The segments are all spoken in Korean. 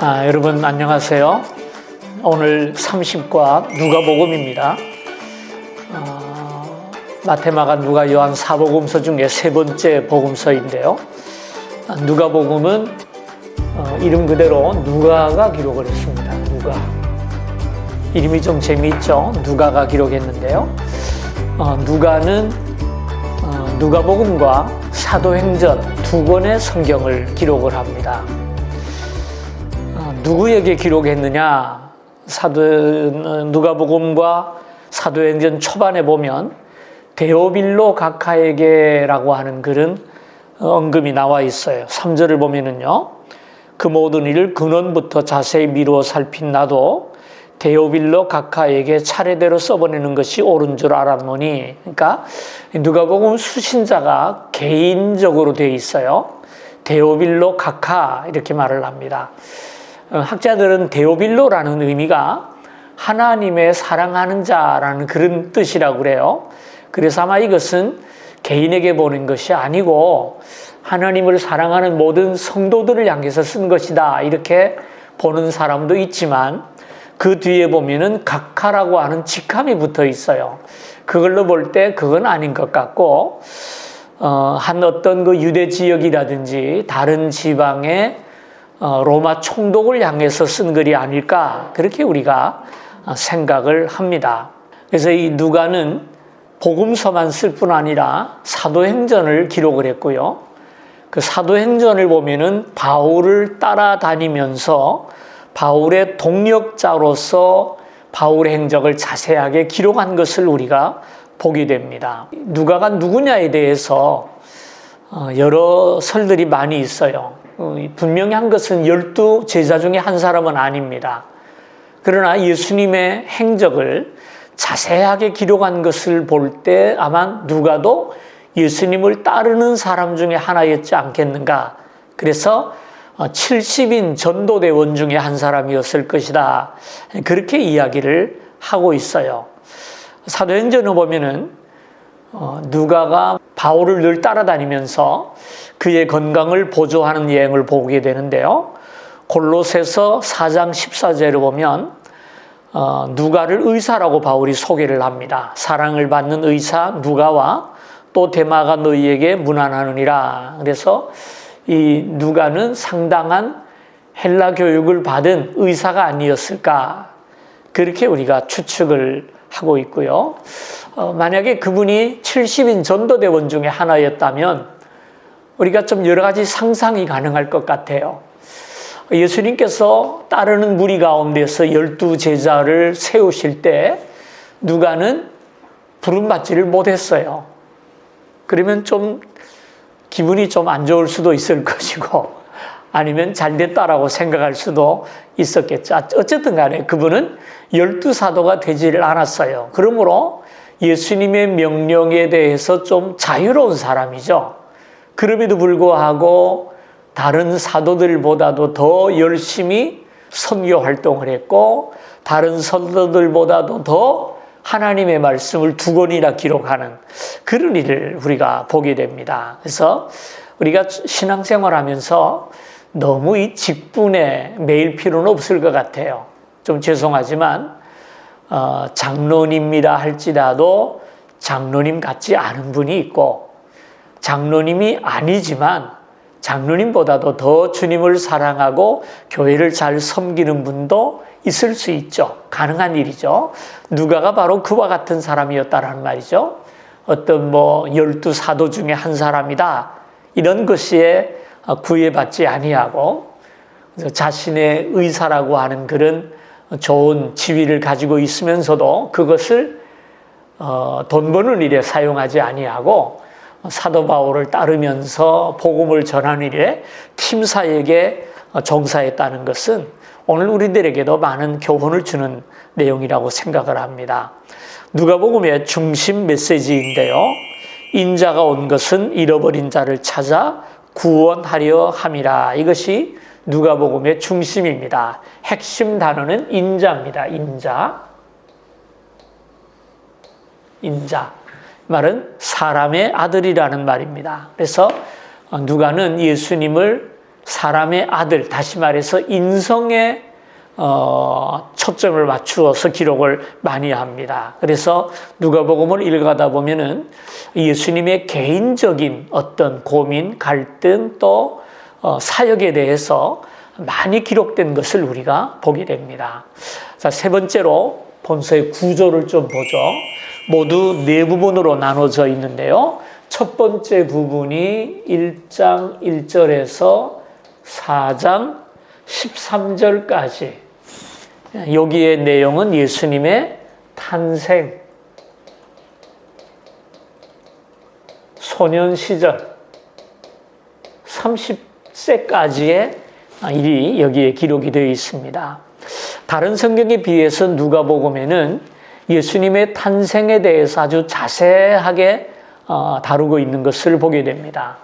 여러분 안녕하세요. 오늘 30과 누가복음입니다. 마태마가 누가 요한 사복음서 중에 세 번째 복음서인데요. 누가복음은 이름 그대로 누가가 기록을 했습니다. 누가. 이름이 좀 재미있죠? 누가가 기록했는데요. 누가는 누가복음과 사도행전 두 권의 성경을 기록을 합니다. 누구에게 기록했느냐? 누가복음과 사도행전 초반에 보면 데오빌로 각하에게라고 하는 그런 언급이 나와 있어요. 3절을 보면은요. 그 모든 일을 근원부터 자세히 미루어 살핀 나도 데오빌로 각하에게 차례대로 써보내는 것이 옳은 줄 알았노니, 그러니까 누가복음 수신자가 개인적으로 되어 있어요. 데오빌로 각하 이렇게 말을 합니다. 학자들은 데오빌로라는 의미가 하나님의 사랑하는 자라는 그런 뜻이라고 그래요. 그래서 아마 이것은 개인에게 보낸 것이 아니고 하나님을 사랑하는 모든 성도들을 향해서 쓴 것이다 이렇게 보는 사람도 있지만, 그 뒤에 보면은 각하라고 하는 직함이 붙어 있어요. 그걸로 볼 때 그건 아닌 것 같고, 한 어떤 그 유대 지역이라든지 다른 지방의 로마 총독을 향해서 쓴 글이 아닐까, 그렇게 우리가 생각을 합니다. 그래서 이 누가는 복음서만 쓸 뿐 아니라 사도행전을 기록을 했고요. 그 사도행전을 보면은 바울을 따라다니면서 바울의 동역자로서 바울의 행적을 자세하게 기록한 것을 우리가 보게 됩니다. 누가가 누구냐에 대해서 여러 설들이 많이 있어요. 분명히 한 것은 12 제자 중에 한 사람은 아닙니다. 그러나 예수님의 행적을 자세하게 기록한 것을 볼 때 아마 누가도 예수님을 따르는 사람 중에 하나였지 않겠는가. 그래서 70인 전도대원 중에 한 사람이었을 것이다. 그렇게 이야기를 하고 있어요. 사도행전을 보면은 누가가 바울을 늘 따라다니면서 그의 건강을 보조하는 여행을 보게 되는데요. 골로새서 4장 14절을 보면 누가를 의사라고 바울이 소개를 합니다. 사랑을 받는 의사 누가와 또 데마가 너희에게 문안하느니라. 그래서 이 누가는 상당한 헬라 교육을 받은 의사가 아니었을까, 그렇게 우리가 추측을 하고 있고요. 만약에 그분이 70인 전도대원 중에 하나였다면 우리가 좀 여러 가지 상상이 가능할 것 같아요. 예수님께서 따르는 무리 가운데서 12 제자를 세우실 때 누가는 부름받지를 못했어요. 그러면 좀 기분이 좀 안 좋을 수도 있을 것이고, 아니면 잘 됐다라고 생각할 수도 있었겠죠. 어쨌든 간에 그분은 12사도가 되지를 않았어요. 그러므로 예수님의 명령에 대해서 좀 자유로운 사람이죠. 그럼에도 불구하고 다른 사도들보다도 더 열심히 선교 활동을 했고, 다른 사도들보다도 더 하나님의 말씀을 2권이나 기록하는 그런 일을 우리가 보게 됩니다. 그래서 우리가 신앙생활하면서 너무 이 직분에 매일 필요는 없을 것 같아요. 좀 죄송하지만 장로님이라 할지라도 장로님 같지 않은 분이 있고, 장로님이 아니지만 장로님보다도 더 주님을 사랑하고 교회를 잘 섬기는 분도 있을 수 있죠. 가능한 일이죠. 누가가 바로 그와 같은 사람이었다라는 말이죠. 어떤 12사도 중에 한 사람이다, 이런 것에 구애받지 아니하고 자신의 의사라고 하는 그런 좋은 지위를 가지고 있으면서도 그것을 돈 버는 일에 사용하지 아니하고 사도 바울을 따르면서 복음을 전하는 일에 팀사에게 종사했다는 것은 오늘 우리들에게도 많은 교훈을 주는 내용이라고 생각을 합니다. 누가복음의 중심 메시지인데요. 인자가 온 것은 잃어버린 자를 찾아 구원하려 함이라. 이것이 누가복음의 중심입니다. 핵심 단어는 인자입니다. 인자. 말은 사람의 아들이라는 말입니다. 그래서 누가는 예수님을 사람의 아들, 다시 말해서 인성에 초점을 맞추어서 기록을 많이 합니다. 그래서 누가복음을 읽어가다 보면은 예수님의 개인적인 어떤 고민, 갈등 또 사역에 대해서 많이 기록된 것을 우리가 보게 됩니다. 자, 세 번째로 본서의 구조를 좀 보죠. 모두 네 부분으로 나눠져 있는데요. 첫 번째 부분이 1장 1절에서 4장 13절까지. 여기에 내용은 예수님의 탄생, 소년 시절, 30세까지의 일이 여기에 기록이 되어 있습니다. 다른 성경에 비해서 누가복음에는 예수님의 탄생에 대해서 아주 자세하게 다루고 있는 것을 보게 됩니다.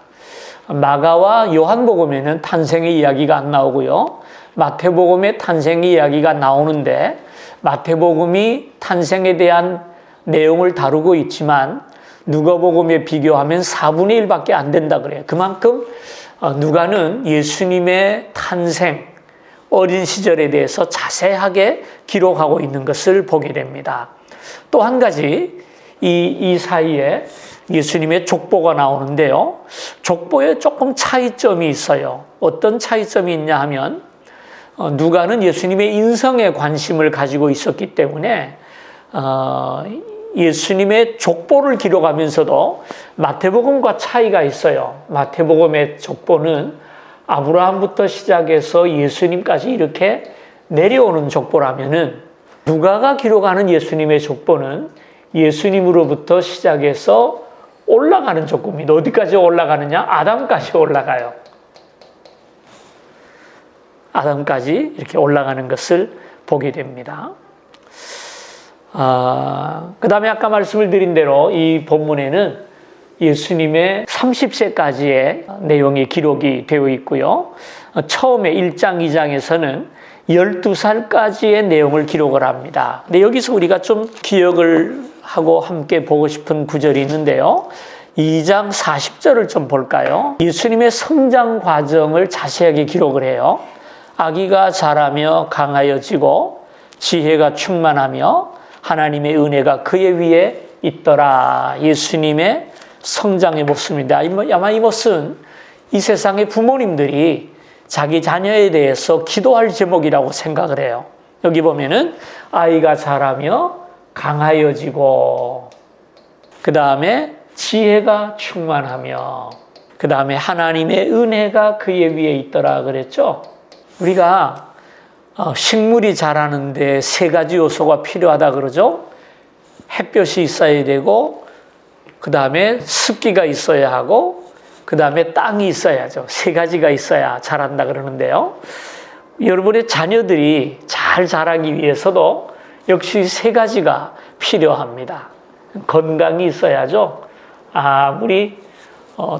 마가와 요한복음에는 탄생의 이야기가 안 나오고요. 마태복음에 탄생의 이야기가 나오는데 마태복음이 탄생에 대한 내용을 다루고 있지만 누가복음에 비교하면 4분의 1밖에 안 된다 그래요. 그만큼 누가는 예수님의 탄생, 어린 시절에 대해서 자세하게 기록하고 있는 것을 보게 됩니다. 또 한 가지 이 사이에 예수님의 족보가 나오는데요. 족보에 조금 차이점이 있어요. 어떤 차이점이 있냐 하면 누가는 예수님의 인성에 관심을 가지고 있었기 때문에 예수님의 족보를 기록하면서도 마태복음과 차이가 있어요. 마태복음의 족보는 아브라함부터 시작해서 예수님까지 이렇게 내려오는 족보라면은 누가가 기록하는 예수님의 족보는 예수님으로부터 시작해서 올라가는 족보입니다. 어디까지 올라가느냐? 아담까지 올라가요. 아담까지 이렇게 올라가는 것을 보게 됩니다. 그 다음에 아까 말씀을 드린 대로 이 본문에는 예수님의 30세까지의 내용이 기록이 되어 있고요. 처음에 1장, 2장에서는 12살까지의 내용을 기록을 합니다. 근데 여기서 우리가 좀 기억을 하고 함께 보고 싶은 구절이 있는데요. 2장 40절을 좀 볼까요? 예수님의 성장 과정을 자세하게 기록을 해요. 아기가 자라며 강하여지고 지혜가 충만하며 하나님의 은혜가 그의 위에 있더라. 예수님의 성장의 모습입니다. 아마 이 모습은 이 세상의 부모님들이 자기 자녀에 대해서 기도할 제목이라고 생각을 해요. 여기 보면은 아이가 자라며 강하여지고, 그 다음에 지혜가 충만하며, 그 다음에 하나님의 은혜가 그의 위에 있더라 그랬죠. 우리가 식물이 자라는데 세 가지 요소가 필요하다 그러죠. 햇볕이 있어야 되고, 그 다음에 습기가 있어야 하고, 그 다음에 땅이 있어야죠. 세 가지가 있어야 자란다 그러는데요. 여러분의 자녀들이 잘 자라기 위해서도 역시 세 가지가 필요합니다. 건강이 있어야죠. 아무리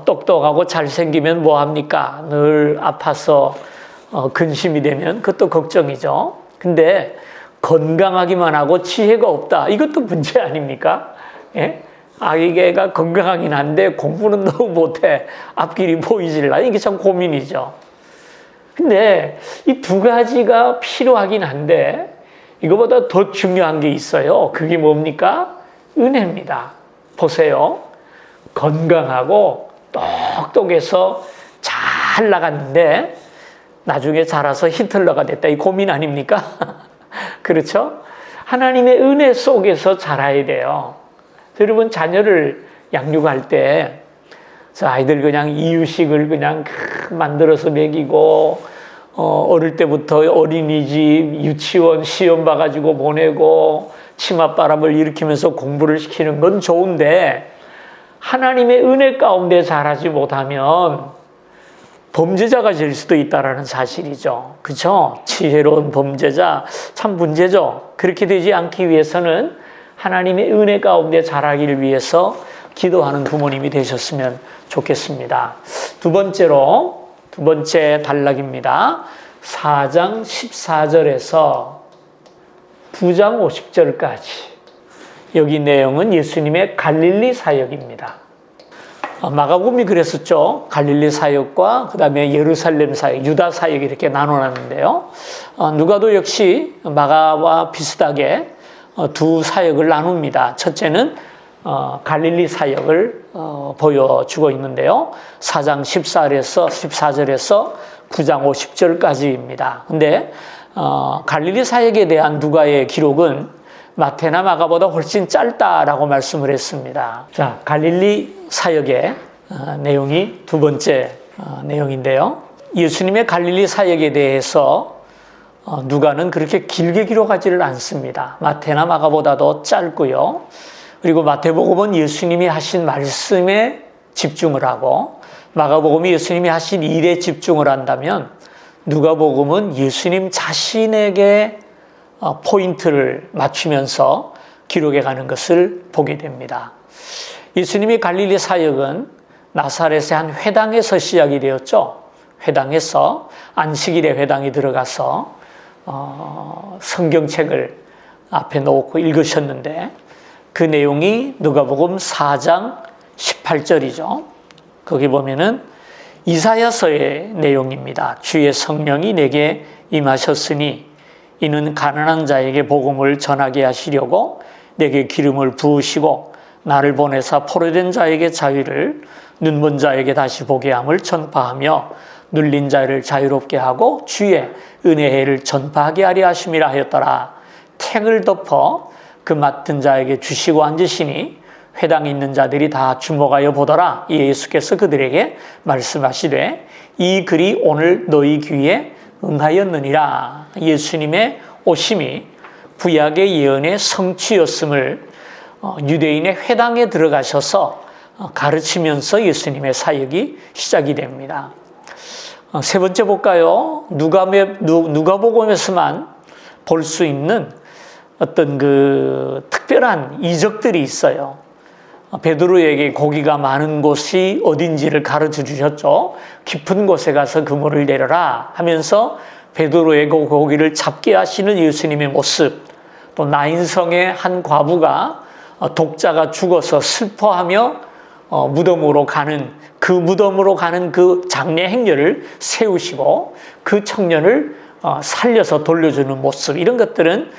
똑똑하고 잘생기면 뭐합니까? 늘 아파서 근심이 되면 그것도 걱정이죠. 근데 건강하기만 하고 지혜가 없다. 이것도 문제 아닙니까? 예? 아기가 건강하긴 한데 공부는 너무 못해. 앞길이 보이질 않아. 이게 참 고민이죠. 근데 이 두 가지가 필요하긴 한데 이거보다 더 중요한 게 있어요. 그게 뭡니까? 은혜입니다. 보세요. 건강하고 똑똑해서 잘 나갔는데 나중에 자라서 히틀러가 됐다. 이 고민 아닙니까? 그렇죠? 하나님의 은혜 속에서 자라야 돼요. 여러분 자녀를 양육할 때 아이들 그냥 이유식을 그냥 만들어서 먹이고 어릴 때부터 어린이집, 유치원 시험 봐가지고 보내고 치맛바람을 일으키면서 공부를 시키는 건 좋은데 하나님의 은혜 가운데 자라지 못하면 범죄자가 될 수도 있다는 사실이죠. 그렇죠? 지혜로운 범죄자 참 문제죠. 그렇게 되지 않기 위해서는 하나님의 은혜 가운데 자라기를 위해서 기도하는 부모님이 되셨으면 좋겠습니다. 두 번째 단락입니다. 4장 14절에서 9장 50절까지. 여기 내용은 예수님의 갈릴리 사역입니다. 마가복음이 그랬었죠. 갈릴리 사역과 그 다음에 예루살렘 사역, 유다 사역이 이렇게 나눠놨는데요. 누가도 역시 마가와 비슷하게 두 사역을 나눕니다. 첫째는 갈릴리 사역을 보여주고 있는데요. 4장 14절에서 9장 50절까지입니다. 근데 갈릴리 사역에 대한 누가의 기록은 마태나 마가보다 훨씬 짧다라고 말씀을 했습니다. 자, 갈릴리 사역의 내용이 두 번째 내용인데요. 예수님의 갈릴리 사역에 대해서 누가는 그렇게 길게 기록하지를 않습니다. 마태나 마가보다도 짧고요. 그리고 마태복음은 예수님이 하신 말씀에 집중을 하고 마가복음이 예수님이 하신 일에 집중을 한다면 누가복음은 예수님 자신에게 포인트를 맞추면서 기록해 가는 것을 보게 됩니다. 예수님의 갈릴리 사역은 나사렛의 한 회당에서 시작이 되었죠. 회당에서 안식일에 회당에 들어가서 성경책을 앞에 놓고 읽으셨는데 그 내용이 누가복음 4장 18절이죠. 거기 보면은 이사야서의 내용입니다. 주의 성령이 내게 임하셨으니 이는 가난한 자에게 복음을 전하게 하시려고 내게 기름을 부으시고 나를 보내사 포로된 자에게 자유를 눈먼 자에게 다시 보게 함을 전파하며 눌린 자를 자유롭게 하고 주의 은혜를 전파하게 하려 하심이라 하였더라. 택을 덮어 그 맡은 자에게 주시고 앉으시니 회당에 있는 자들이 다 주목하여 보더라. 예수께서 그들에게 말씀하시되 이 글이 오늘 너희 귀에 응하였느니라. 예수님의 오심이 구약의 예언의 성취였음을 유대인의 회당에 들어가셔서 가르치면서 예수님의 사역이 시작이 됩니다. 세 번째 볼까요? 누가복음에서만 볼 수 있는 어떤 그 특별한 이적들이 있어요. 베드로에게 고기가 많은 곳이 어딘지를 가르쳐 주셨죠. 깊은 곳에 가서 그물을 내려라 하면서 베드로의 고기를 잡게 하시는 예수님의 모습, 또 나인성의 한 과부가 독자가 죽어서 슬퍼하며 무덤으로 가는 그 장례 행렬을 세우시고 그 청년을 살려서 돌려주는 모습, 이런 것들은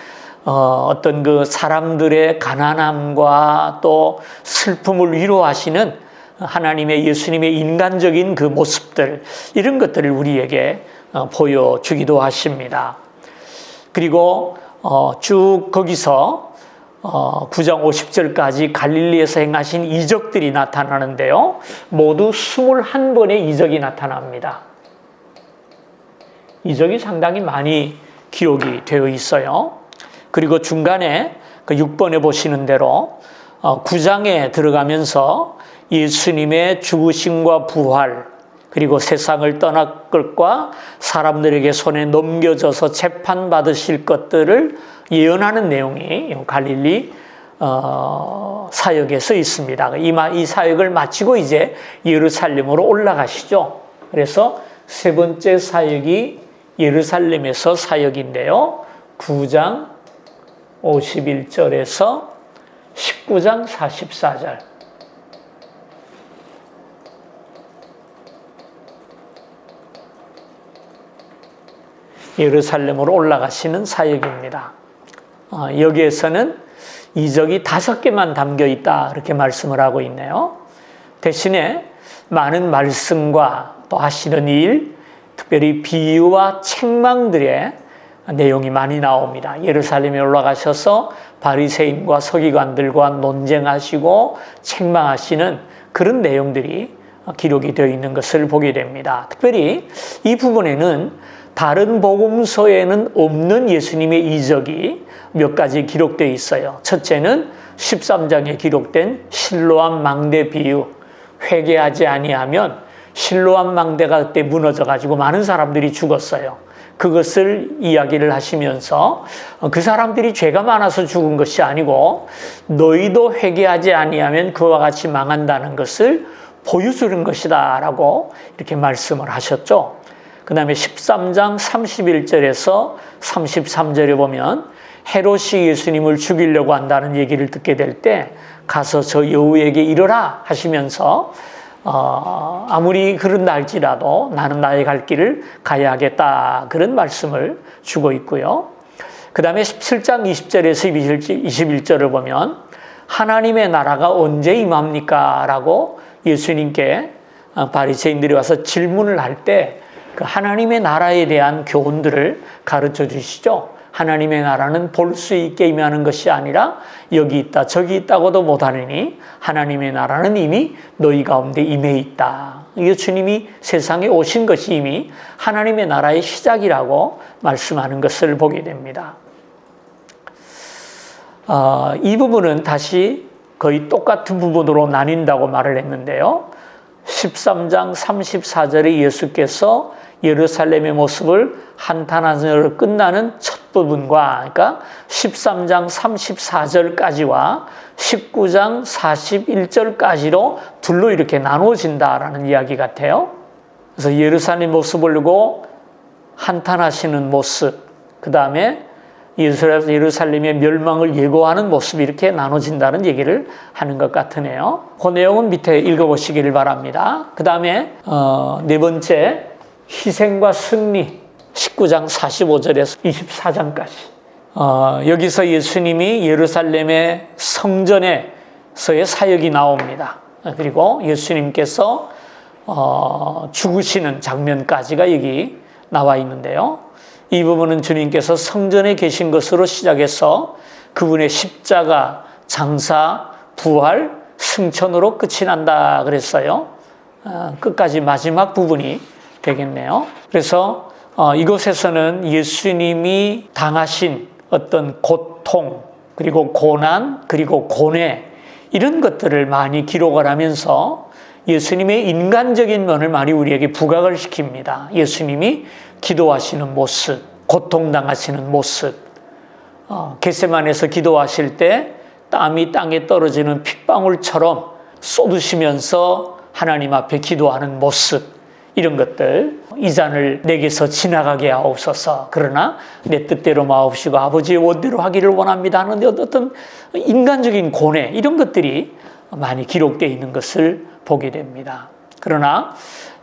어떤 그 사람들의 가난함과 또 슬픔을 위로하시는 하나님의 예수님의 인간적인 그 모습들, 이런 것들을 우리에게 보여주기도 하십니다. 그리고 쭉 거기서 9장 50절까지 갈릴리에서 행하신 이적들이 나타나는데요. 모두 21번의 이적이 나타납니다. 이적이 상당히 많이 기록이 되어 있어요. 그리고 중간에 그 6번에 보시는 대로 9장에 들어가면서 예수님의 죽으심과 부활, 그리고 세상을 떠날 것과 사람들에게 손에 넘겨져서 재판받으실 것들을 예언하는 내용이 갈릴리 사역에서 있습니다. 이 사역을 마치고 이제 예루살렘으로 올라가시죠. 그래서 세 번째 사역이 예루살렘에서 사역인데요. 9장 51절에서 19장 44절. 예루살렘으로 올라가시는 사역입니다. 여기에서는 이적이 5개만 담겨 있다, 이렇게 말씀을 하고 있네요. 대신에 많은 말씀과 또 하시는 일, 특별히 비유와 책망들의 내용이 많이 나옵니다. 예루살렘에 올라가셔서 바리새인과 서기관들과 논쟁하시고 책망하시는 그런 내용들이 기록이 되어 있는 것을 보게 됩니다. 특별히 이 부분에는 다른 복음서에는 없는 예수님의 이적이 몇 가지 기록되어 있어요. 첫째는 13장에 기록된 실로암 망대 비유, 회개하지 아니하면 실로암 망대가 그때 무너져가지고 많은 사람들이 죽었어요. 그것을 이야기를 하시면서 그 사람들이 죄가 많아서 죽은 것이 아니고 너희도 회개하지 아니하면 그와 같이 망한다는 것을 보여주는 것이다 라고 이렇게 말씀을 하셨죠. 그 다음에 13장 31절에서 33절에 보면 헤롯이 예수님을 죽이려고 한다는 얘기를 듣게 될 때 가서 저 여우에게 이르라 하시면서 아무리 그런다 할지라도 나는 나의 갈 길을 가야 하겠다. 그런 말씀을 주고 있고요. 그 다음에 17장 20절에서 21절을 보면 하나님의 나라가 언제 임합니까? 라고 예수님께 바리새인들이 와서 질문을 할 때 그 하나님의 나라에 대한 교훈들을 가르쳐 주시죠. 하나님의 나라는 볼 수 있게 임하는 것이 아니라 여기 있다 저기 있다고도 못하느니 하나님의 나라는 이미 너희 가운데 임해 있다. 예수님이 세상에 오신 것이 이미 하나님의 나라의 시작이라고 말씀하는 것을 보게 됩니다. 이 부분은 다시 거의 똑같은 부분으로 나뉜다고 말을 했는데요. 13장 34절에 예수께서 예루살렘의 모습을 한탄하시므로 끝나는 첫 부분과 그러니까 13장 34절까지와 19장 41절까지로 둘로 이렇게 나눠진다라는 이야기 같아요. 그래서 예루살렘 모습을 보고 한탄하시는 모습, 그 다음에 예루살렘의 멸망을 예고하는 모습이 이렇게 나눠진다는 얘기를 하는 것 같으네요. 그 내용은 밑에 읽어보시기를 바랍니다. 그 다음에 네 번째 희생과 승리 19장 45절에서 24장까지 여기서 예수님이 예루살렘의 성전에서의 사역이 나옵니다. 그리고 예수님께서 죽으시는 장면까지가 여기 나와 있는데요. 이 부분은 주님께서 성전에 계신 것으로 시작해서 그분의 십자가, 장사, 부활, 승천으로 끝이 난다 그랬어요. 끝까지 마지막 부분이 되겠네요. 그래서 이곳에서는 예수님이 당하신 어떤 고통, 그리고 고난, 그리고 고뇌 이런 것들을 많이 기록을 하면서 예수님의 인간적인 면을 많이 우리에게 부각을 시킵니다. 예수님이 기도하시는 모습, 고통당하시는 모습, 겟세마네에서 기도하실 때 땀이 땅에 떨어지는 핏방울처럼 쏟으시면서 하나님 앞에 기도하는 모습, 이런 것들, 이 잔을 내게서 지나가게 하옵소서. 그러나 내 뜻대로 마옵시고 아버지의 원대로 하기를 원합니다 하는 어떤 인간적인 고뇌, 이런 것들이 많이 기록되어 있는 것을 보게 됩니다. 그러나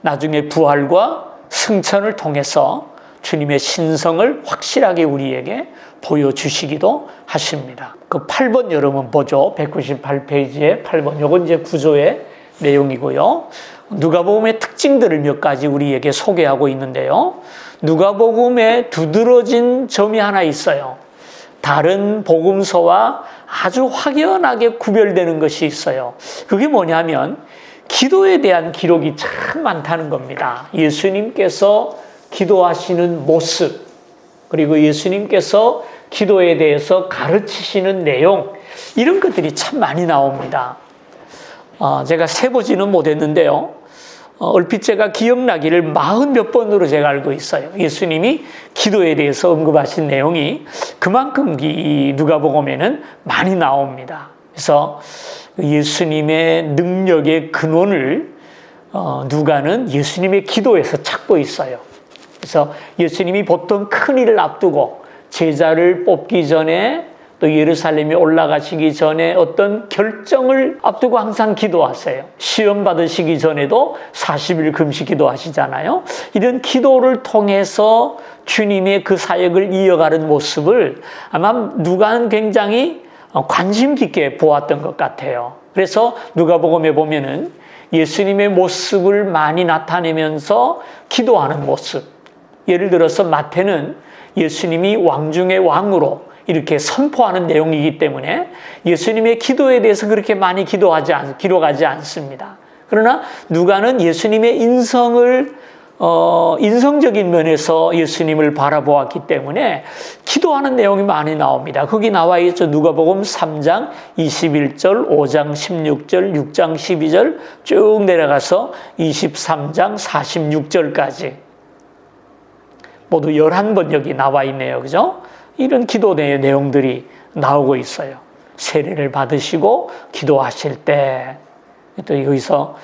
나중에 부활과 승천을 통해서 주님의 신성을 확실하게 우리에게 보여주시기도 하십니다. 그 8번 여러분 보죠. 198페이지에 8번. 요건 이제 구조의 내용이고요. 누가복음의 특징들을 몇 가지 우리에게 소개하고 있는데요. 누가복음에 두드러진 점이 하나 있어요. 다른 복음서와 아주 확연하게 구별되는 것이 있어요. 그게 뭐냐면 기도에 대한 기록이 참 많다는 겁니다. 예수님께서 기도하시는 모습, 그리고 예수님께서 기도에 대해서 가르치시는 내용, 이런 것들이 참 많이 나옵니다. 제가 세보지는 못했는데요. 얼핏 제가 기억나기를 40몇 번으로 제가 알고 있어요. 예수님이 기도에 대해서 언급하신 내용이 그만큼 이 누가복음에는 많이 나옵니다. 그래서 예수님의 능력의 근원을 누가는 예수님의 기도에서 찾고 있어요. 그래서 예수님이 보통 큰 일을 앞두고 제자를 뽑기 전에 또 예루살렘에 올라가시기 전에 어떤 결정을 앞두고 항상 기도하세요. 시험 받으시기 전에도 40일 금식 기도하시잖아요. 이런 기도를 통해서 주님의 그 사역을 이어가는 모습을 아마 누가는 굉장히 관심 깊게 보았던 것 같아요. 그래서 누가복음에 보면은 예수님의 모습을 많이 나타내면서 기도하는 모습. 예를 들어서 마태는 예수님이 왕 중의 왕으로 이렇게 선포하는 내용이기 때문에 예수님의 기도에 대해서 그렇게 많이 기록하지 않습니다. 그러나 누가는 예수님의 인성적인 면에서 예수님을 바라보았기 때문에 기도하는 내용이 많이 나옵니다. 거기 나와 있죠. 누가복음 3장 21절, 5장 16절, 6장 12절 쭉 내려가서 23장 46절까지 모두 11번 여기 나와 있네요. 그죠? 이런 기도의 내용들이 나오고 있어요. 세례를 받으시고 기도하실 때 또 여기서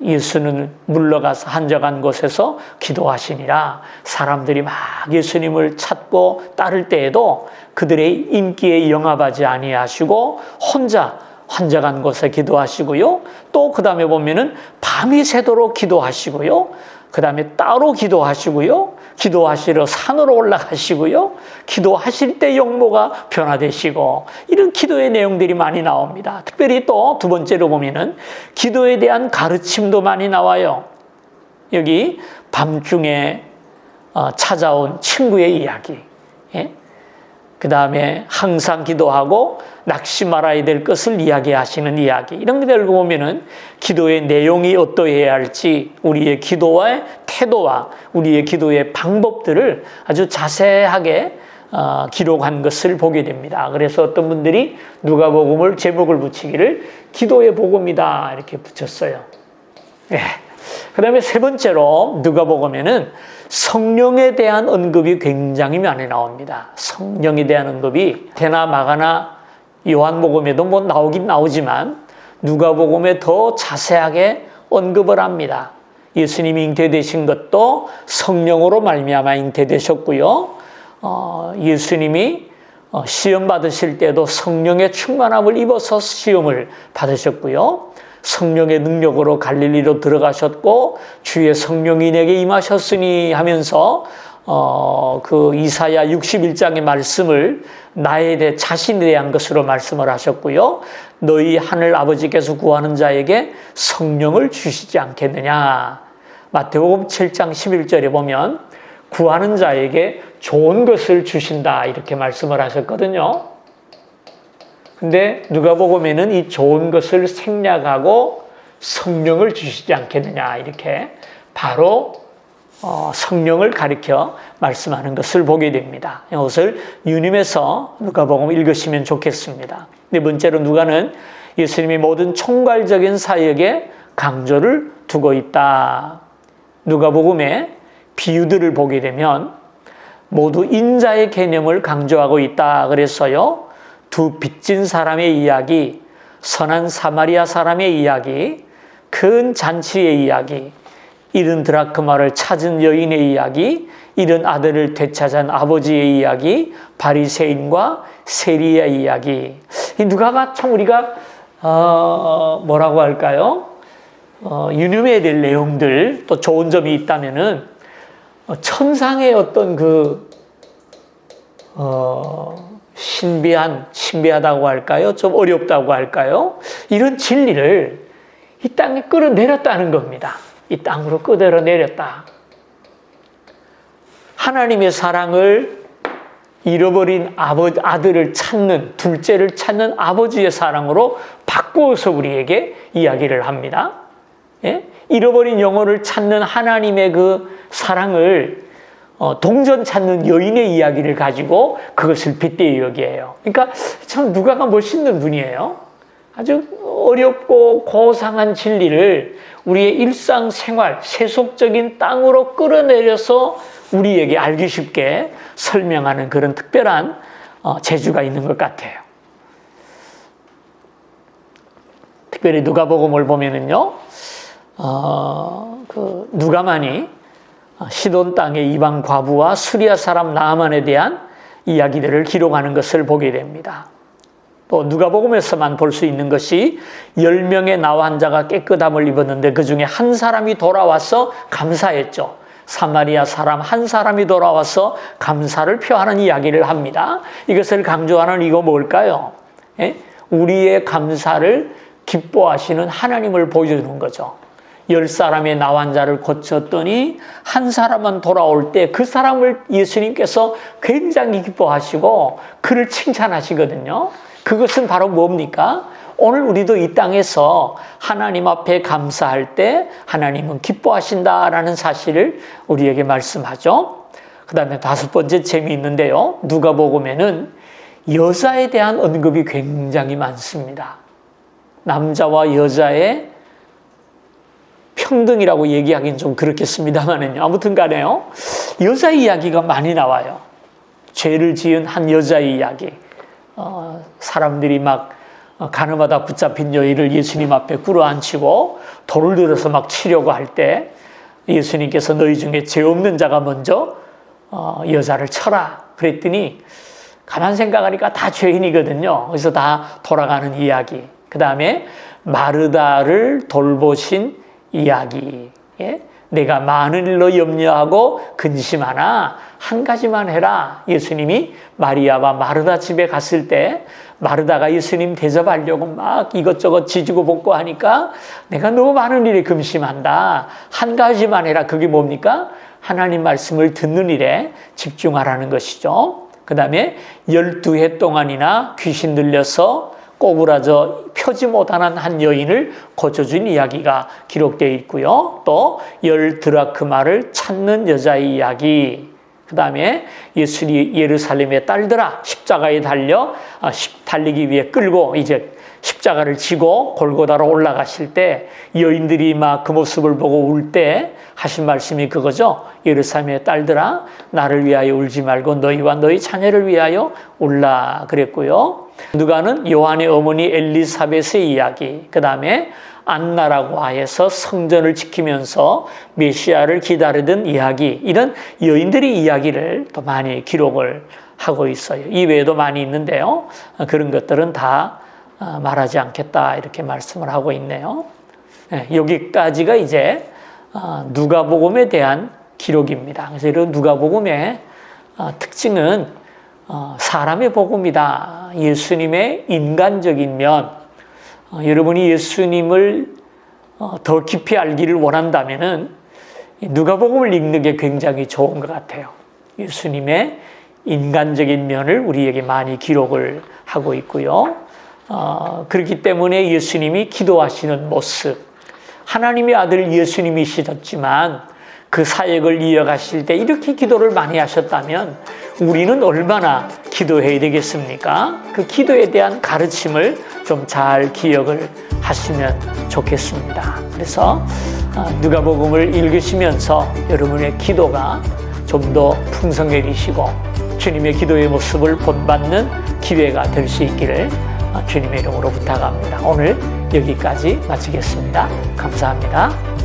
예수는 물러가서 한적한 곳에서 기도하시니라. 사람들이 막 예수님을 찾고 따를 때에도 그들의 인기에 영합하지 아니하시고 혼자 환장한 곳에 기도하시고요. 또 그 다음에 보면은 밤이 새도록 기도하시고요. 그 다음에 따로 기도하시고요. 기도하시러 산으로 올라가시고요. 기도하실 때 용모가 변화되시고, 이런 기도의 내용들이 많이 나옵니다. 특별히 또 두 번째로 보면은 기도에 대한 가르침도 많이 나와요. 여기 밤중에 찾아온 친구의 이야기, 그 다음에 항상 기도하고 낙심 말아야 될 것을 이야기하시는 이야기, 이런 것들을 보면은 기도의 내용이 어떠해야 할지, 우리의 기도의 태도와 우리의 기도의 방법들을 아주 자세하게 기록한 것을 보게 됩니다. 그래서 어떤 분들이 누가복음을 제목을 붙이기를 기도의 복음이다 이렇게 붙였어요. 그 다음에 세 번째로 누가복음에는 성령에 대한 언급이 굉장히 많이 나옵니다. 성령에 대한 언급이 대나 마가나 요한복음에도 뭐 나오긴 나오지만 누가복음에 더 자세하게 언급을 합니다. 예수님이 잉태되신 것도 성령으로 말미암아 잉태되셨고요. 예수님이 시험 받으실 때도 성령의 충만함을 입어서 시험을 받으셨고요. 성령의 능력으로 갈릴리로 들어가셨고 주의 성령이 내게 임하셨으니 하면서 그 이사야 61장의 말씀을 나에 자신에 대한 것으로 말씀을 하셨고요. 너희 하늘 아버지께서 구하는 자에게 성령을 주시지 않겠느냐. 마태복음 7장 11절에 보면 구하는 자에게 좋은 것을 주신다 이렇게 말씀을 하셨거든요. 근데 누가복음에는 이 좋은 것을 생략하고 성령을 주시지 않겠느냐 이렇게 바로 성령을 가리켜 말씀하는 것을 보게 됩니다. 이것을 유념해서 누가복음 읽으시면 좋겠습니다. 네 번째로 누가는 예수님이 모든 총괄적인 사역에 강조를 두고 있다. 누가복음의 비유들을 보게 되면 모두 인자의 개념을 강조하고 있다 그랬어요. 두 빚진 사람의 이야기, 선한 사마리아 사람의 이야기, 큰 잔치의 이야기, 잃은 드라크마를 찾은 여인의 이야기, 잃은 아들을 되찾은 아버지의 이야기, 바리새인과 세리의 이야기. 이 누가가 참 우리가 뭐라고 할까요? 유념해야 될 내용들, 또 좋은 점이 있다면은 천상의 어떤 신비하다고 할까요? 좀 어렵다고 할까요? 이런 진리를 이 땅에 끌어내렸다는 겁니다. 이 땅으로 끌어내렸다. 하나님의 사랑을 잃어버린 아들을 찾는, 둘째를 찾는 아버지의 사랑으로 바꾸어서 우리에게 이야기를 합니다. 잃어버린 영혼을 찾는 하나님의 그 사랑을 동전 찾는 여인의 이야기를 가지고 그것을 빗대어 여기에요. 그러니까 참 누가가 멋있는 분이에요. 아주 어렵고 고상한 진리를 우리의 일상생활, 세속적인 땅으로 끌어내려서 우리에게 알기 쉽게 설명하는 그런 특별한 재주가 있는 것 같아요. 특별히 누가복음을 보면은요, 누가만이 시돈 땅의 이방 과부와 수리아 사람 나아만에 대한 이야기들을 기록하는 것을 보게 됩니다. 또 누가복음에서만 볼 수 있는 것이 10명의 나 환자가 깨끗함을 입었는데 그 중에 한 사람이 돌아와서 감사했죠. 사마리아 사람 한 사람이 돌아와서 감사를 표하는 이야기를 합니다. 이것을 강조하는 이거 뭘까요? 우리의 감사를 기뻐하시는 하나님을 보여주는 거죠. 10사람의 나 환자를 고쳤더니 한 사람만 돌아올 때 그 사람을 예수님께서 굉장히 기뻐하시고 그를 칭찬하시거든요. 그것은 바로 뭡니까? 오늘 우리도 이 땅에서 하나님 앞에 감사할 때 하나님은 기뻐하신다라는 사실을 우리에게 말씀하죠. 그 다음에 다섯 번째 재미있는데요. 누가복음에는 여자에 대한 언급이 굉장히 많습니다. 남자와 여자의 평등이라고 얘기하기는 좀 그렇겠습니다만은요. 아무튼 간에요. 여자 이야기가 많이 나와요. 죄를 지은 한 여자의 이야기. 사람들이 막 가늠하다 붙잡힌 여인을 예수님 앞에 끌어안치고 돌을 들어서 막 치려고 할 때 예수님께서 너희 중에 죄 없는 자가 먼저 여자를 쳐라. 그랬더니 가만 생각하니까 다 죄인이거든요. 그래서 다 돌아가는 이야기. 그 다음에 마르다를 돌보신 이야기. 예? 내가 많은 일로 염려하고 근심하나 한 가지만 해라. 예수님이 마리아와 마르다 집에 갔을 때 마르다가 예수님 대접하려고 막 이것저것 지지고 볶고 하니까 내가 너무 많은 일에 근심한다. 한 가지만 해라. 그게 뭡니까? 하나님 말씀을 듣는 일에 집중하라는 것이죠. 그 다음에 12해 동안이나 귀신 들려서 꼬부라져 펴지 못하는 한 여인을 고쳐준 이야기가 기록되어 있고요. 또 10드라크마를 찾는 여자의 이야기. 그 다음에 예수님 예루살렘의 딸들아 십자가에 달리기 위해 끌고 이제 십자가를 지고 골고다로 올라가실 때 여인들이 막 그 모습을 보고 울 때 하신 말씀이 그거죠. 예루살렘의 딸들아 나를 위하여 울지 말고 너희와 너희 자녀를 위하여 울라 그랬고요. 누가는 요한의 어머니 엘리사벳의 이야기, 그 다음에 안나라고 하여서 성전을 지키면서 메시아를 기다리던 이야기, 이런 여인들의 이야기를 또 많이 기록을 하고 있어요. 이외에도 많이 있는데요. 그런 것들은 다 말하지 않겠다 이렇게 말씀을 하고 있네요. 여기까지가 이제 누가복음에 대한 기록입니다. 그래서 이런 누가복음의 특징은 사람의 복음이다. 예수님의 인간적인 면, 여러분이 예수님을 더 깊이 알기를 원한다면은 누가복음을 읽는 게 굉장히 좋은 것 같아요. 예수님의 인간적인 면을 우리에게 많이 기록을 하고 있고요. 그렇기 때문에 예수님이 기도하시는 모습, 하나님의 아들 예수님이시셨지만 그 사역을 이어가실 때 이렇게 기도를 많이 하셨다면 우리는 얼마나 기도해야 되겠습니까? 그 기도에 대한 가르침을 좀 잘 기억을 하시면 좋겠습니다. 그래서 누가복음을 읽으시면서 여러분의 기도가 좀 더 풍성해지시고 주님의 기도의 모습을 본받는 기회가 될 수 있기를 주님의 이름으로 부탁합니다. 오늘 여기까지 마치겠습니다. 감사합니다.